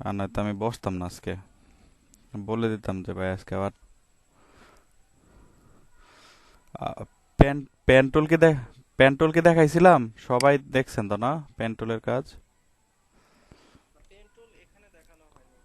আর নয়তো আমি বসতাম না আজকে, বলে দিতাম যে ভাই আজকে আবার পেন পেন টুল কি দেখ পেন টুল কি দেখাইছিলাম, সবাই দেখছেন তো না পেন টুলের কাজ? পেন টুল এখানে দেখানো হয়নি।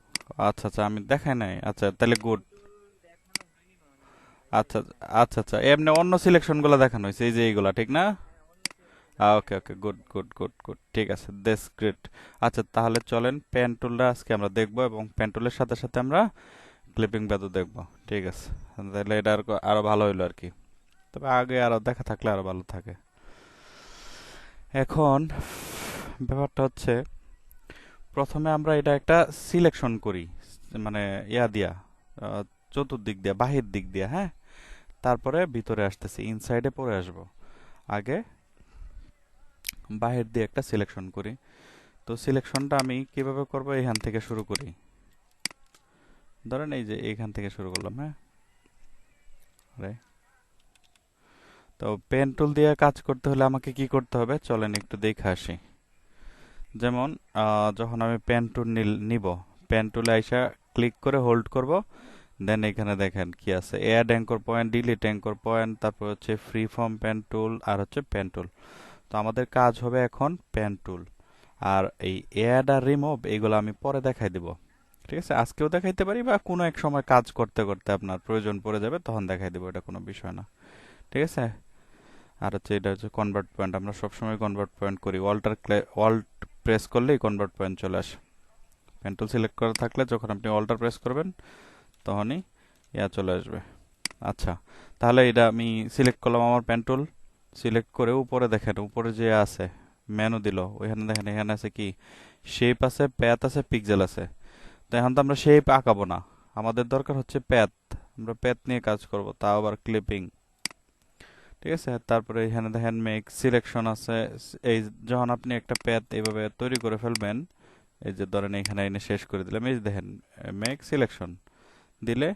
আচ্ছা আচ্ছা, আমি দেখাই নাই, আচ্ছা তাহলে গুড। পেন টুল দেখানো হয়নি মানে ভাইয়া, আচ্ছা এখানে। আচ্ছা আচ্ছা, এমনি অন্য সিলেকশন গুলো দেখানো হয়েছে, এই যে এইগুলা ঠিক না? হ্যাঁ, অন্য সিলেকশন গুলো ওকে দেখানো ওকে, হয়েছে। গুড গুড গুড গুড, ঠিক আছে, দ্যাটস গ্রেট। আচ্ছা তাহলে চলেন পেন টুলটা আজকে আমরা দেখবো, এবং পেন টুলের সাথে সাথে আমরা ক্লিপিং প্যাডও দেখবো। ঠিক আছে, তাহলে এটা আরো ভালো হইলো আর কি। তবে আগে আরো দেখা থাকলে আরো ভালো থাকে। এখন ব্যাপারটা হচ্ছে, প্রথমে আমরা এটা একটা সিলেকশন করি, মানে ইয়া দিয়া, আহ, চতুর্দিক দিয়া, বাহির দিক দিয়া, হ্যাঁ। তারপরে ভিতরে আসতেছি, ইনসাইডে পরে আসবো। আগে বাহির দিয়ে একটা সিলেকশন করি। তো সিলেকশনটা আমি কিভাবে করব, এখান থেকে শুরু করি। ধরেন এই যে এইখান থেকে শুরু করলাম, হ্যাঁ। আরে, তো পেন টুল দিয়ে কাজ করতে হলে আমাকে কি করতে হবে চলেন একটু দেখে আসি। যেমন যখন আমি পেন টুল নিব, পেন টুলে আইসা ক্লিক করে হোল্ড করব। দেন এখানে দেখেন কি আছে, add anchor point, delete anchor point, তারপর হচ্ছে ফ্রি ফর্ম পেন টুল, আর হচ্ছে পেন টুল। তো আমাদের কাজ হবে এখন পেন টুল। আর এই অ্যাড আর রিমুভ এইগুলো আমি পরে দেখাই দিব। ঠিক আছে, আজকেও দেখাইতে পারি, বা কোনো এক সময় কাজ করতে করতে আপনার প্রয়োজন পড়ে যাবে, তখন দেখাই দিব, এটা কোনো বিষয় না। ঠিক আছে। আর হচ্ছে এটা হচ্ছে কনভার্ট পয়েন্ট, আমরা সবসময় কনভার্ট পয়েন্ট করি, অল্ট প্রেস করলেই কনভার্ট পয়েন্ট চলে আসে। পেন টুল সিলেক্ট করা থাকলে যখন আপনি অল্টার প্রেস করবেন তখনই ইয়া চলে আসবে। আচ্ছা, তাহলে এটা আমি সিলেক্ট করলাম, আমার পেন টুল সিলেক্ট করে উপরে দেখেন, উপরে যে আছে মেনু দিল, ওইখানে দেখেন এখানে আছে কি, শেপ আছে, প্যাথ আছে, পিক্সেল আছে। তো এখন তো আমরা শেপ আঁকাবো না, আমাদের দরকার হচ্ছে প্যাথ। আমরা প্যাথ নিয়ে কাজ করব, তাও আবার ক্লিপিং। ঠিক আছে, তারপরে এখানে দেখেন মেক সিলেকশন আছে। এই যখন আপনি একটা প্যাথ এইভাবে তৈরি করে ফেলবেন, এই যে ধরেন এখানে এনে শেষ করে দিলাম, এই যে দেখেন মেক সিলেকশন দিলে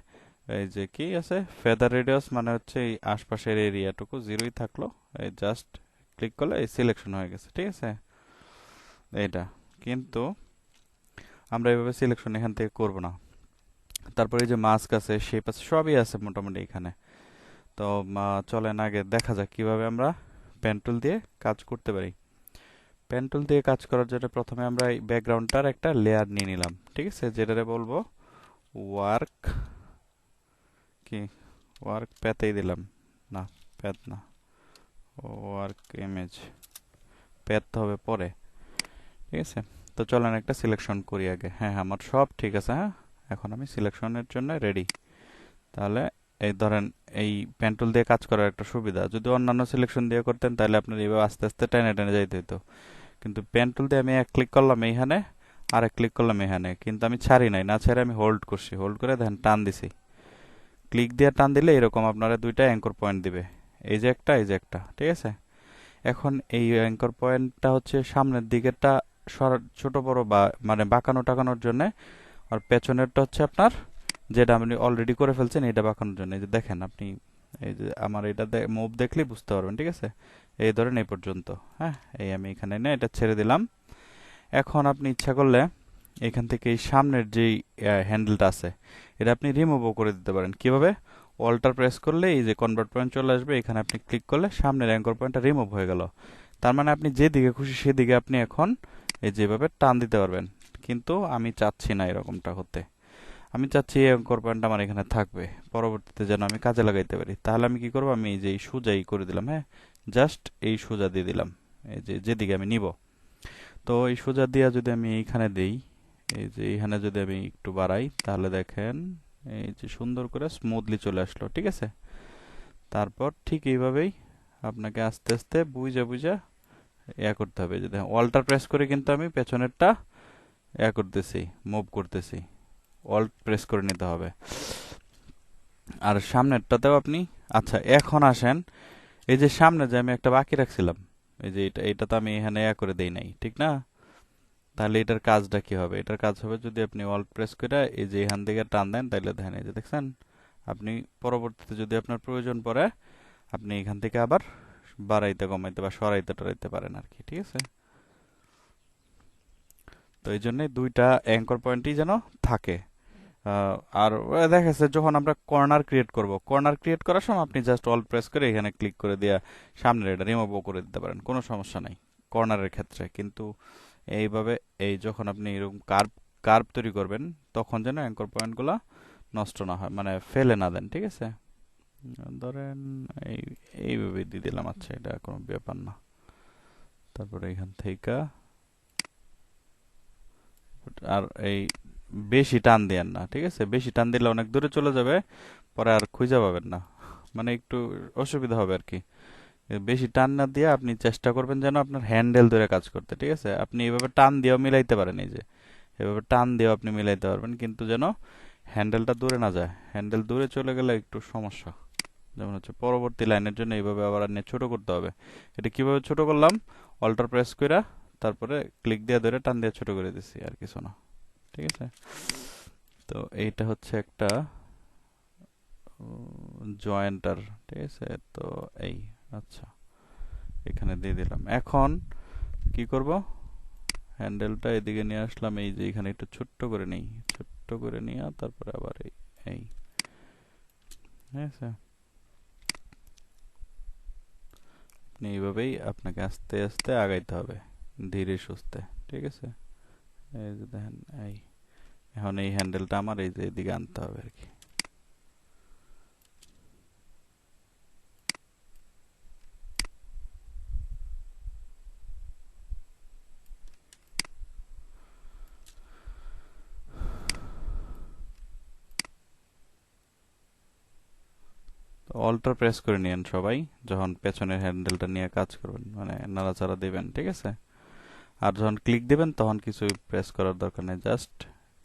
এই যে কি আছে, ফেদার রেডিয়াস, মানে হচ্ছে এই আশপাশের এরিয়াটুকু জিরোই থাকলো। এই জাস্ট ক্লিক করলে এই সিলেকশন হয়ে গেছে। ঠিক আছে, এইটা কিন্তু আমরা এইভাবে সিলেকশন এখান থেকে করব না। তারপরে এই যে মাস্ক আছে, শেপ আছে, সবই আছে মোটামুটি এখানে। তো চলেন আগে দেখা যাক কিভাবে আমরা পেন টুল দিয়ে কাজ করতে পারি। পেন টুল দিয়ে কাজ করার জন্য প্রথমে আমরা এই ব্যাকগ্রাউন্ডটার একটা লেয়ার নিয়ে নিলাম। ঠিক আছে, যেটারে বলবো ওয়ার্ক, কি ওয়ার্ক প্যাথেই দিলাম, না প্যাথ না, ওয়ার্ক ইমেজ, প্যাথ হবে পরে। ঠিক আছে, তো চলেন একটা সিলেকশন করি আগে। হ্যাঁ হ্যাঁ, আমার সব ঠিক আছে, হ্যাঁ। এখন আমি সিলেকশনের জন্য রেডি। তাহলে এই ধরেন, এই পেন টুল দিয়ে কাজ করার একটা সুবিধা, যদি অন্যান্য সিলেকশন দিয়ে করতেন তাহলে আপনার এইভাবে আস্তে আস্তে টেনে টেনে যাইতে হতো। কিন্তু পেন টুল দিয়ে আমি এক ক্লিক করলাম এইখানে, আর এক ক্লিক করলাম এখানে, কিন্তু আমি ছাড়ি নাই, না ছেড়ে আমি হোল্ড করছি, হোল্ড করে দেখেন টান দিছি। ক্লিক দিয়ে টান দিলে এরকম আপনারা দুইটা অ্যাঙ্কর পয়েন্ট দিবে, এই যে একটা, এই যে একটা। ঠিক আছে, এখন এই অ্যাঙ্কর পয়েন্টটা হচ্ছে সামনের দিকেরটা ছোট বড় বা মানে বাঁকানো টাকানোর জন্য, আর পেছনেরটা হচ্ছে আপনার যেটা আপনি অলরেডি করে ফেলছেন এটা বাঁকানোর জন্য। এই যে দেখেন আপনি, এই যে আমার এটা মুভ দেখলেই বুঝতে পারবেন। ঠিক আছে, এই ধরেন এই পর্যন্ত, হ্যাঁ। এই আমি এখানে না এটা ছেড়ে দিলাম। এখন আপনি ইচ্ছা করলে এখান থেকে এই সামনের যেই হ্যান্ডেলটা আছে, এটা আপনি রিমুভও করে দিতে পারেন। কিভাবে? অল্টার প্রেস করলে এই যে কনভার্ট পয়েন্ট চলে আসবে, এখানে আপনি ক্লিক করলে সামনের অ্যাঙ্কর পয়েন্টটা রিমুভ হয়ে গেল। তার মানে আপনি যেদিকে খুশি সেদিকে আপনি এখন এই যেভাবে টান দিতে পারবেন। কিন্তু আমি চাচ্ছি না এরকমটা হতে, আমি চাচ্ছি এই অ্যাঙ্কর পয়েন্ট আমার এখানে থাকবে, পরবর্তীতে যেন আমি কাজে লাগাইতে পারি। তাহলে আমি কি করবো, আমি এই যে এই সোজাই করে দিলাম, হ্যাঁ। জাস্ট এই সোজা দিয়ে দিলাম, এই যে যেদিকে আমি নিব। তো এই সোজা দিয়া যদি আমি এইখানে দেই, এই যে এইখানে যদি আমি একটু বাড়াই, তাহলে দেখেন এই যে সুন্দর করে স্মুথলি চলে আসলো। ঠিক আছে, তারপর ঠিক এইভাবেই আপনাকে আস্তে আস্তে বুঝা বুঝা ইয়া করতে হবে। যে দেখেন অল্টার প্রেস করে কিন্তু আমি পেছনেরটা ইয়া করতেছি, মুভ করতেছি, অল্ট প্রেস করে নিতে হবে। আর সামনেরটাতেও আপনি, আচ্ছা এখন আসেন, এই যে সামনে যে আমি একটা বাকি রাখছিলাম, এই যে এটা তো আমি এখানে ইয়া করে দেই নাই, ঠিক না? তাহলে এটার কাজটা কি হবে? এটার কাজ হবে, যদি আপনি অল্ট প্রেস করে এই যে এখান থেকে টান দেন, তাহলে দেখেন এই যে দেখছেন, আপনি পরবর্তীতে যদি আপনার প্রয়োজন পড়ে আপনি এখান থেকে আবার বাড়াইতে কমাইতে বা সরাইতে টরাইতে পারেন আর কি। ঠিক আছে, তো এই জন্য দুইটা অ্যাঙ্কর পয়েন্টই যেন থাকে। আর দেখা যাচ্ছে যখন আমরা কর্নার ক্রিয়েট করব, কর্নার ক্রিয়েট করার সময় আপনি জাস্ট অল প্রেস করে এখানে ক্লিক করে দিয়ে সামনের এটা রিমুভও করে দিতে পারেন, কোনো সমস্যা নাই কর্নারের ক্ষেত্রে। কিন্তু এইভাবে এই যখন আপনি এরকম কার্ভ কার্ভ তৈরি করবেন তখন যেন অ্যাঙ্কর পয়েন্টগুলো নষ্ট না হয়, মানে ফেলে না দেন, ঠিক আছে? ধরেন এই এইভাবে দিয়ে দিলাম, আচ্ছা এটা কোনো ব্যাপার না। তারপরে এখান থেকে আর এই বেশি টান দিয়েন না, ঠিক আছে? বেশি টান দিলে অনেক দূরে চলে যাবে, পরে আর খুঁজে পাবেন না, মানে একটু অসুবিধা হবে আর কি। বেশি টান না দিয়ে আপনি চেষ্টা করবেন যেন আপনার হ্যান্ডেল ধরে কাজ করতে, ঠিক আছে? আপনি এভাবে টান দিয়েও মিলাইতে পারেন, এই যে এভাবে টান দিয়েও আপনি মিলাইতে পারবেন, কিন্তু যেন হ্যান্ডেলটা দূরে না যায়। হ্যান্ডেল দূরে চলে গেলে একটু সমস্যা। যেমন হচ্ছে পরবর্তী লাইনের জন্য এইভাবে আবার নিয়ে ছোট করতে হবে। এটা কিভাবে ছোট করলাম, অল্টার প্রেস করে তারপরে ক্লিক দিয়ে ধরে টান দিয়ে ছোট করে দিছি, আর কিছু না, ঠিক আছে? তো এইটা হচ্ছে একটা জয়েন্টার, ঠিক আছে? তো এই আচ্ছা এখানে দিয়ে দিলাম। এখন কি করব, হ্যান্ডেলটা এদিকে নিয়ে আসলাম, এই যে এখানে একটু ছোট্ট করে নেই, ছোট্ট করে নিয়ে তারপরে আবার এই এই ঠিক আছে? আপনি এইভাবেই আপনাকে আস্তে আস্তে আগাইতে হবে, ধীরে সুস্থে, ঠিক আছে? এই যে দেখেন, এই এখন এই হ্যান্ডেলটা আমার এই যে এদিকে আনতে হবে আর কি। অল্টার প্রেস করে নিয়েন সবাই যখন পেছনের হ্যান্ডেলটা নিয়ে কাজ করবেন, মানে নাড়াচাড়া দিবেন, ঠিক আছে? আর যখন ক্লিক দিবেন তখন কিছু প্রেস করার দরকার নেই, জাস্ট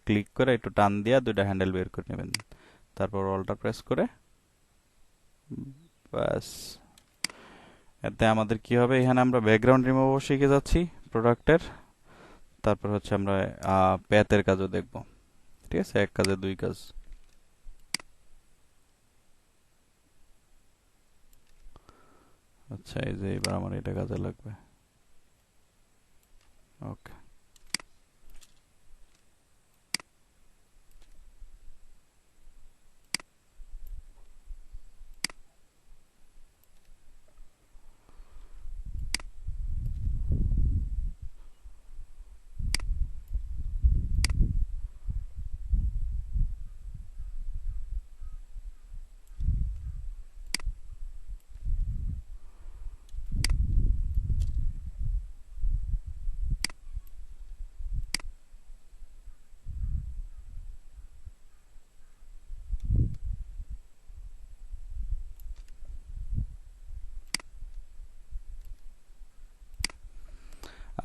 ক্লিক করে একটু টান দিয়ে দুইটা হ্যান্ডেল বের করে নেবেন, তারপর অল্টার প্রেস করে ব্যাস। এতে আমাদের কি হবে, এখানে আমরা ব্যাকগ্রাউন্ড রিমুভ শিখে যাচ্ছি প্রোডাক্টের। তারপর হচ্ছে আমরা প্যাথের কাজও দেখব, ঠিক আছে? এক কাজে দুই কাজ। আচ্ছা এই যে এবার আমার এটা কাজে লাগবে। ওকে,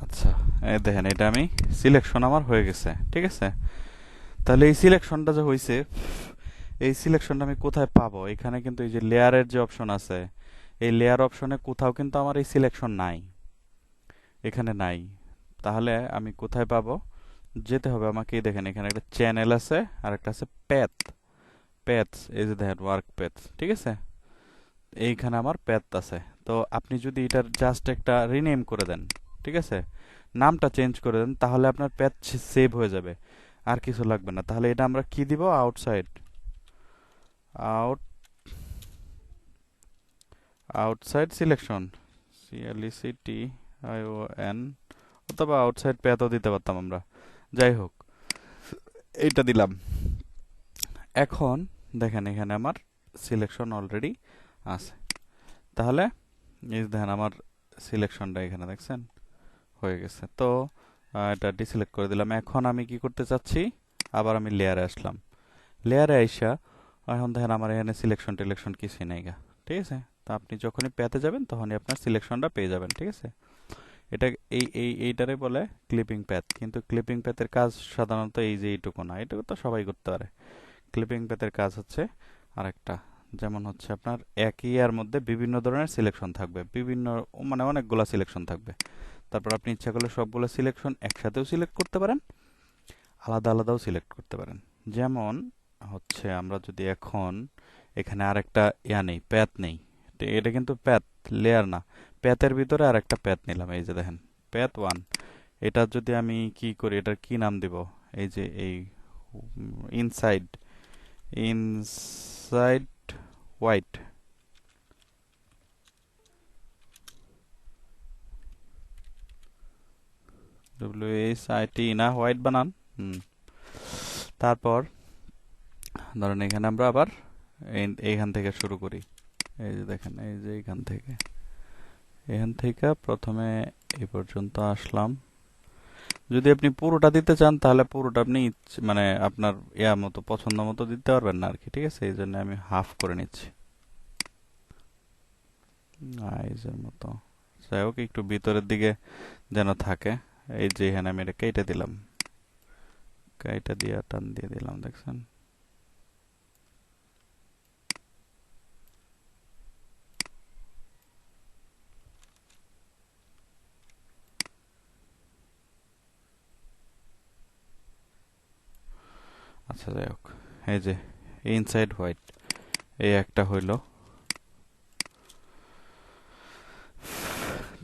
আচ্ছা এই দেখেন এটা আমি সিলেকশন আমার হয়ে গেছে, ঠিক আছে? তাহলে এই সিলেকশনটা যে হয়েছে, এই সিলেকশনটা আমি কোথায় পাবো? এখানে কিন্তু এই যে লেয়ারের যে অপশন আছে, এই লেয়ার অপশনে কোথাও কিন্তু আমার এই সিলেকশন নাই, এখানে নাই। তাহলে আমি কোথায় পাবো? যেতে হবে আমাকে, এই দেখেন এখানে একটা চ্যানেল আছে আর একটা আছে প্যাথ। প্যাথস, এই যে দেখেন ওয়ার্ক প্যাথ, ঠিক আছে? এইখানে আমার প্যাথ আছে। তো আপনি যদি এটার জাস্ট একটা রিনেম করে দেন, ঠিক আছে, নামটা চেঞ্জ করে দেন, তাহলে আপনার প্যাথ সেভ হয়ে যাবে, আর কিছু লাগবে না। তাহলে এটা আমরা কি দিব, outside, out outside selection, CLECTION, অথবা আউটসাইড প্যাথও দিতে পারতাম আমরা, যাই হোক এইটা দিলাম। এখন দেখেন এখানে আমার সিলেকশন অলরেডি আছে। তাহলে এই যে দেখেন আমার সিলেকশনটা এখানে দেখছেন হয়ে গেছে। তো এটা ডিসিলেক্ট করে দিলাম। এখন আমি কি করতে চাচ্ছি, আবার আমি লেয়ারে আসলাম। লেয়ারে আইসা এখন দেখেন আমার এখানে সিলেকশন টিলেকশন কিছুই নাই গা, ঠিক আছে? তো আপনি যখনই পেতে যাবেন তখনই আপনার সিলেকশনটা পেয়ে যাবেন, ঠিক আছে? এটা এইটারে বলে ক্লিপিং প্যাথ। কিন্তু ক্লিপিং প্যাথের কাজ সাধারণত এই যে এইটুকু না, এটুকু তো সবাই করতে পারে। ক্লিপিং প্যাথের কাজ হচ্ছে আরেকটা, যেমন হচ্ছে আপনার একই ইয়ার মধ্যে বিভিন্ন ধরনের সিলেকশন থাকবে, বিভিন্ন মানে অনেকগুলা সিলেকশন থাকবে। তারপর আপনি ইচ্ছা করলে সবগুলো সিলেকশন একসাথেও সিলেক্ট করতে পারেন, আলাদা আলাদাও সিলেক্ট করতে পারেন। যেমন হচ্ছে আমরা যদি এখন এখানে আরেকটা ইয়া নেই, প্যাথ নেই, এটা কিন্তু প্যাথ লেয়ার না, প্যাথের ভিতরে আরেকটা প্যাথ নিলাম, এই যে দেখেন প্যাথ ওয়ান, এটা যদি আমি কি করি, এটার কি নাম দিব? এই যে এই ইনসাইড ইনসাইড হোয়াইট, WHIT না, হোয়াইট বানান। হুম। তারপর ধরেন এখানে আমরা আবার এইখান থেকে শুরু করি। এই যে দেখেন, এই যে এখান থেকে প্রথমে এই পর্যন্ত আসলাম। যদি আপনি পুরোটা দিতে চান তাহলে পুরোটা আপনি মানে আপনার মতো পছন্দ মতো দিতে পারবেন না আর কি, ঠিক আছে? এই জন্য আমি হাফ করে নিচ্ছি, আইজের মতো। যাই হোক, একটু ভিতরের দিকে যেন থাকে। এই যে এখানে আমি এটা কেটে দিলাম, কেটে দিয়ে টান দিয়ে দিলাম, দেখছেন? আচ্ছা, যাই হোক, এই যে ইনসাইড হোয়াইট, এই একটা হইলো।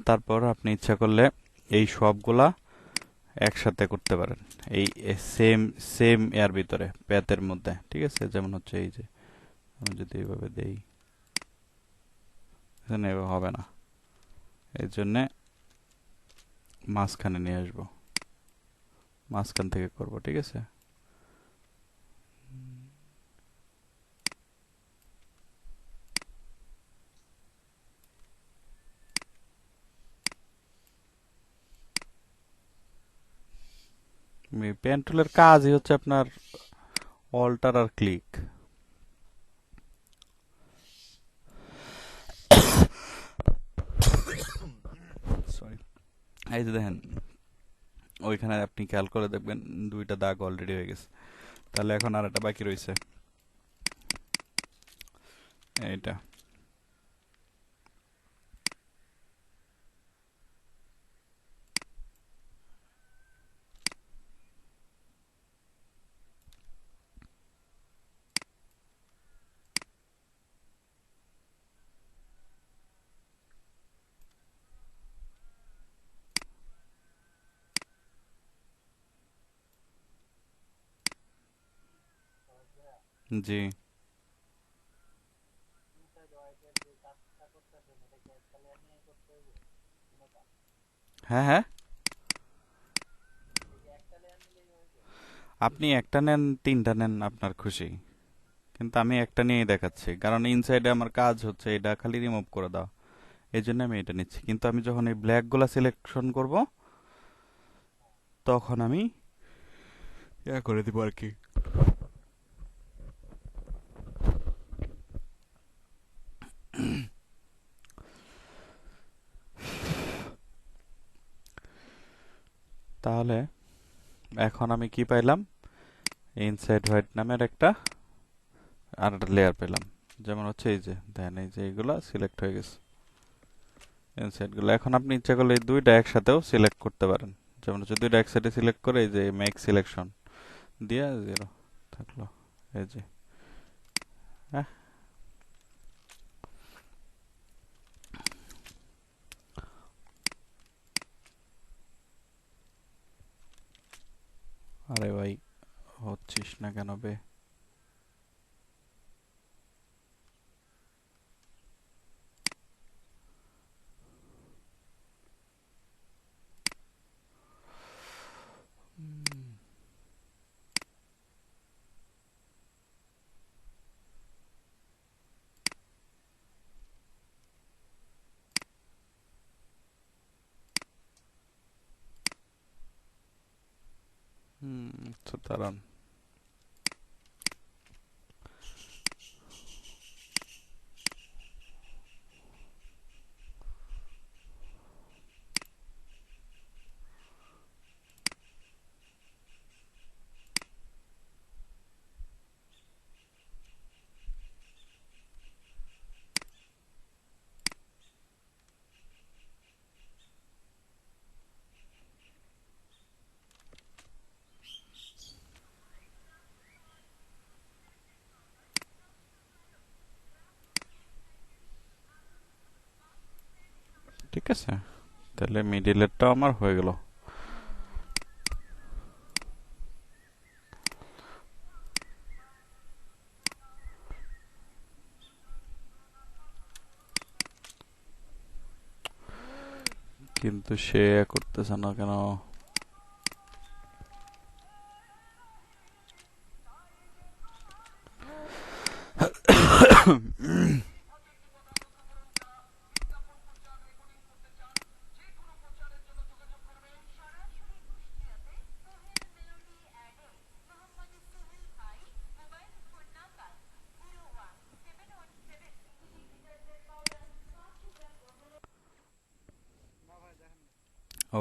তারপর আপনি ইচ্ছা করলে এই সবগুলা একসাথে করতে পারেন, এই সেম সেম এর ভিতরে, প্যাথের মধ্যে, ঠিক আছে? যেমন হচ্ছে এই যে আমি যদি এইভাবে দেই, এখানে এভাবে হবে না। এই জন্যে মাঝখানে নিয়ে আসবো, মাঝখান থেকে করব, ঠিক আছে? পেন টুলের কাজই হচ্ছে আপনার অল্টার আর ক্লিক। সরি। এই যে দেখেন, ওইখানে আপনি খেয়াল করে দেখবেন দুইটা দাগ অলরেডি হয়ে গেছে। তাহলে এখন আর একটা বাকি রয়েছে, এইটা। জি। ইনসাইড হোয়াইটের যে কাজটা করতেছেন এটা কি একটা লেয়ার নিয়ে করতে হইব? কোনটা? হ্যাঁ, হ্যাঁ, এই যে একটা লেয়ার নিলেই হইব? আপনি একটা নেন, তিনটা নেন, আপনার খুশি। কিন্তু আমি একটা নিয়েই দেখাচ্ছি, কারণ ইনসাইডে আমার কাজ হচ্ছে এটা খালি রিমুভ করে দাও। এই জন্য আমি এটা নিচ্ছি। কিন্তু আমি যখন এই ব্ল্যাক গুলা সিলেকশন করব, তখন আমি করে দিব আর কি। তাহলে এখন আমি কি পাইলাম? ইনসাইড হোয়াইট নামের আর একটা লেয়ার পেলাম। যেমন হচ্ছে এই যে দেখেন, এই যে এইগুলা সিলেক্ট হয়ে গেছে, ইনসাইড গুলো। এখন আপনি ইচ্ছা করলে এই দুইটা একসাথেও সিলেক্ট করতে পারেন। যেমন হচ্ছে দুইটা একসাথে সিলেক্ট করে এই যে মেক সিলেকশন দিয়ে 0 থাকলো, এই যে। হ্যাঁ, আরে ভাই, হচ্ছিস না কেন বে? আচ্ছা, দাঁড়ান। ঠিক আছে, তাহলে মিডিলেরটাও আমার হয়ে গেল। কিন্তু সে করতেছে না কেন?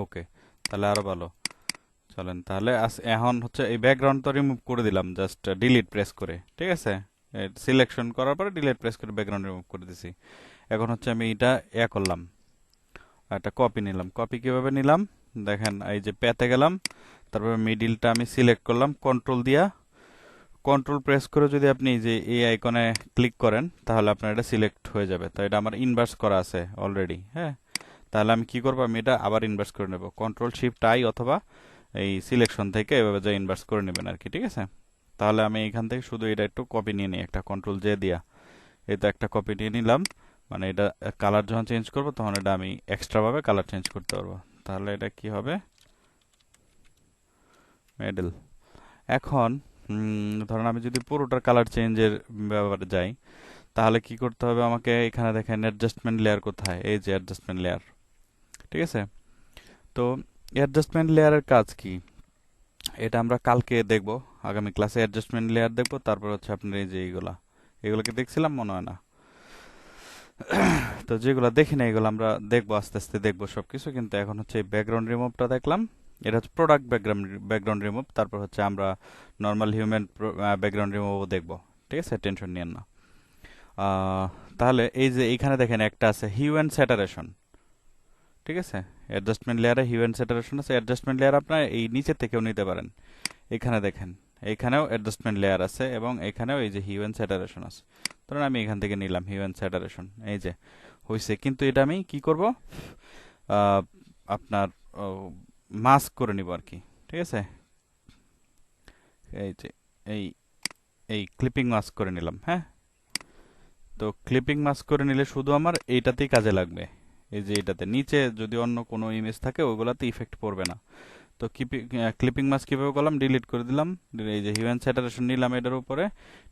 ওকে, তাহলে আরো ভালো। চলেন তাহলে এখন হচ্ছে এই ব্যাকগ্রাউন্ড তো রিমুভ করে দিলাম জাস্ট ডিলিট প্রেস করে, ঠিক আছে? সিলেকশন করার পরে ডিলিট প্রেস করে ব্যাকগ্রাউন্ড রিমুভ করে দিছি। এখন হচ্ছে আমি এটা করলাম, একটা কপি নিলাম। কপি কিভাবে নিলাম দেখেন, এই যে পেতে গেলাম, তারপরে মিডিলটা আমি সিলেক্ট করলাম কন্ট্রোল দিয়া। কন্ট্রোল প্রেস করে যদি আপনি এই যে এই আইকনে ক্লিক করেন তাহলে আপনার এটা সিলেক্ট হয়ে যাবে। তো এটা আমার ইনভার্স করা আছে অলরেডি, হ্যাঁ। তাহলে আমি কি করবো, আমি এটা আবার ইনভার্স করে নেব, কন্ট্রোল শিফট আই অথবা এই সিলেকশন থেকে এভাবে যা ইনভার্স করে নেবেন আর কি, ঠিক আছে? তাহলে আমি এখান থেকে শুধু এটা একটু কপি নিয়ে নিই, একটা কন্ট্রোল জে দিয়া এই তো একটা কপি নিয়ে নিলাম। মানে এটা কালার যখন চেঞ্জ করব তখন এটা আমি এক্সট্রা ভাবে কালার চেঞ্জ করতে পারবো। তাহলে এটা কি হবে, মেডেল। এখন ধরেন আমি যদি পুরোটার কালার চেঞ্জের ব্যাপারে যাই, তাহলে কি করতে হবে আমাকে? এখানে দেখেন অ্যাডজাস্টমেন্ট লেয়ার কোথায়, এই যে অ্যাডজাস্টমেন্ট লেয়ার, ঠিক আছে? তো অ্যাডজাস্টমেন্ট লেয়ারের কাজ কি এটা আমরা কালকে দেখব, আগামী ক্লাসে অ্যাডজাস্টমেন্ট লেয়ার দেখব। তারপর হচ্ছে আপনার এই যে এগুলোকে দেখছিলাম মনে হয় না, তো যেগুলো দেখি না এগুলো আমরা দেখবো, আস্তে আস্তে দেখবো সবকিছু। কিন্তু এখন হচ্ছে এই ব্যাকগ্রাউন্ড রিমুভটা দেখলাম, এটা হচ্ছে প্রোডাক্ট ব্যাকগ্রাউন্ড রিমুভ। তারপর হচ্ছে আমরা নর্মাল হিউম্যান ব্যাকগ্রাউন্ড রিমুভও দেখবো, ঠিক আছে? টেনশন নিয়েন না। আহ, তাহলে এই যে এইখানে দেখেন একটা আছে হিউ অ্যান্ড স্যাটারেশন, ঠিক আছে? অ্যাডজাস্টমেন্ট লেয়ারে হিউ অ্যান্ড স্যাটারেশন আছে। অ্যাডজাস্টমেন্ট লেয়ার আপনার এই নিচে থেকেও নিতে পারেন। এখানে দেখেন, এইখানেও অ্যাডজাস্টমেন্ট লেয়ার আছে এবং এখানেও এই যে হিউ অ্যান্ড স্যাটারেশন আছে। ধরুন আমি এখান থেকে নিলাম হিউ অ্যান্ড স্যাটারেশন, এই যে হয়েছে। কিন্তু এটা আমি কি করব, আহ, আপনার মাস্ক করে নিব আর কি, ঠিক আছে? এই যে এই এই ক্লিপিং মাস্ক করে নিলাম, হ্যাঁ। তো ক্লিপিং মাস্ক করে নিলে শুধু আমার এইটাতেই কাজে লাগবে। এই যে এটাতে নিচে যদি অন্য কোনো ইমেজ থাকে ওইগুলাতে ইফেক্ট পড়বে না। তো ক্লিপিং মাস্ক কিভাবে করলাম, ডিলিট করে দিলাম। এই যে হিউম্যান স্যাটারেশন নিলাম এটার উপরে,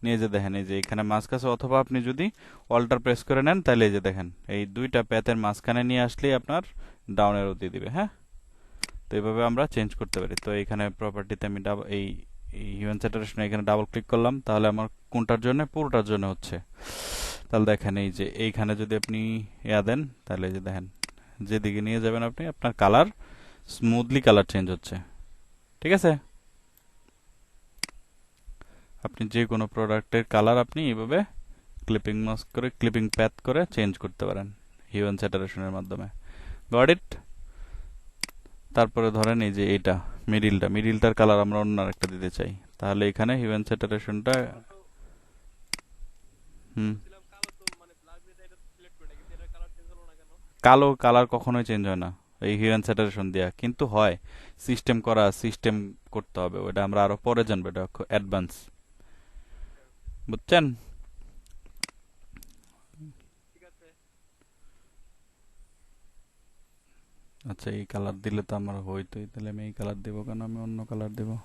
নিয়ে যে দেখেন এই যে এখানে মাস্ক আছে, অথবা আপনি যদি অল্টার প্রেস করে নেন তাহলে এই যে দেখেন এই দুইটা প্যাথের মাঝখানে নিয়ে আসলেই আপনার ডাউন অ্যারো দিয়ে দিবে, হ্যাঁ। তো এইভাবে আমরা চেঞ্জ করতে পারি। তো এখানে প্রপার্টিতে আমি এই হিউম্যান স্যাটারেশন এখানে ডাবল ক্লিক করলাম, তাহলে আমার কোনটার জন্য, পুরোটার জন্য হচ্ছে। তাহলে দেখেন এই যে এইখানে যদি আপনি দেন তাহলে এই যে দেখেন যেদিকে নিয়ে যাবেন আপনি আপনার কালার স্মুথলি কালার চেঞ্জ হচ্ছে, ঠিক আছে? আপনি যে কোনো প্রোডাক্টের কালার আপনি এইভাবে ক্লিপিং মাস্ক করে, ক্লিপিং প্যাথ করে চেঞ্জ করতে পারেন হিউম্যান স্যাটারেশনের মাধ্যমে। Got it? তারপরে ধরেন এই যে এটা মিডিলটার কালার আমরা অন্য একটা দিতে চাই, তাহলে এখানে হিউম্যান স্যাটারেশনটা কালো তো হুম বলছিলাম, কালো তো মানে ব্ল্যাক দিয়ে এটা সিলেক্ট করে কিন্তু এটা কালার চেঞ্জ হলো না কেন? কালো কালার কখনোই চেঞ্জ হয় না এই হিউম্যান স্যাটারেশন দেয়া, কিন্তু হয় সিস্টেম করতে হবে, ওটা আমরা আরো পরে জানবো, এটা অ্যাডভান্স, ওকে ওকে, বুঝছেন? ঠিক আছে। আচ্ছা, এই কালার দিলে তো আমার হইতোই, তাহলে আমি এই কালার দেবো কেন, আমি অন্য কালার দেবো।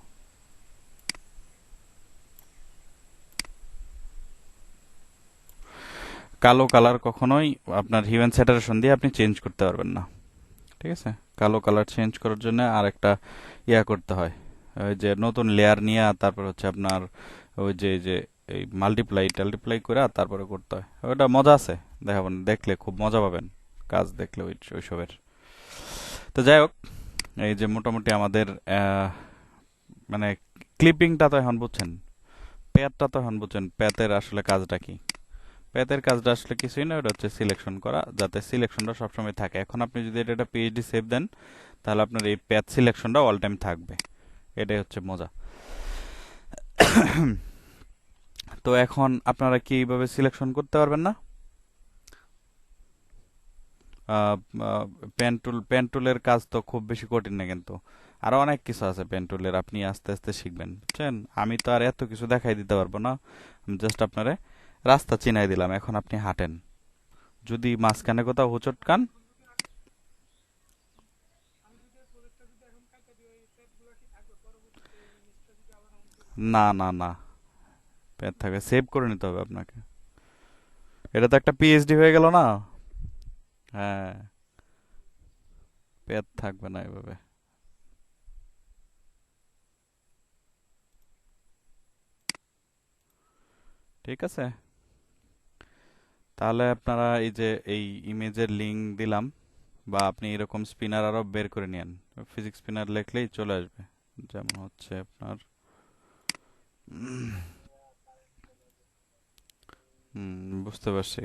কালো কালার কখনোই আপনার হিউম্যান স্যাটারেশন দিয়ে আপনি চেঞ্জ করতে পারবেন না, ঠিক আছে? কালো কালার চেঞ্জ করার জন্য আর একটা করতে হয়, ওই যে নতুন লেয়ার নিয়ে তারপর হচ্ছে আপনার ওই যে এই টাল্টিপ্লাই করে তারপরে করতে হয়। ওটা মজা আছে, দেখাবেন, দেখলে খুব মজা পাবেন কাজ দেখলে ওইসবের। তো যাই হোক, এই যে মোটামুটি আমাদের মানে ক্লিপিংটা তো এখন বুঝছেন, প্যাথটা তো এখন বুঝছেন, প্যাথের আসলে কাজটা কি। প্যাথের কাজটা আসলে কিছুই না, ওটা হচ্ছে সিলেকশন করা, যাতে সিলেকশনটা সবসময় থাকে। এখন আপনি যদি এটা একটা পিএইচডি সেভ দেন তাহলে আপনার এই প্যাথ সিলেকশনটা অল টাইম থাকবে, এটাই হচ্ছে মজা। তো এখন আপনারা কি এইভাবে সিলেকশন করতে পারবেন না? পেন টুলের কাজ তো খুব বেশি কঠিন না, কিন্তু আরো অনেক কিছু আছে পেন টুলের, আপনি আস্তে আস্তে শিখবেন, বুঝছেন? আমি তো আর এত কিছু দেখাই দিতে পারবো না, আমি জাস্ট আপনারে রাস্তা চিনাই দিলাম, এখন আপনি হাঁটেন। যদি মাঝখানে কোথাও হোঁচট খান, না না না, প্যাথ থাকবে, সেভ করে নিতে হবে আপনাকে। এটা তো একটা পিএইচডি হয়ে গেল না। হ্যাঁ, প্যাথ থাকবে না এভাবে। ঠিক আছে, তাহলে আপনারা এই যে এই ইমেজের লিংক দিলাম, বা আপনি এরকম স্পিনার আরো বের করে নিন, ফিজিক্স স্পিনার লিখলেই চলে আসবে। যেমন হচ্ছে আপনার বুঝতে পারছি।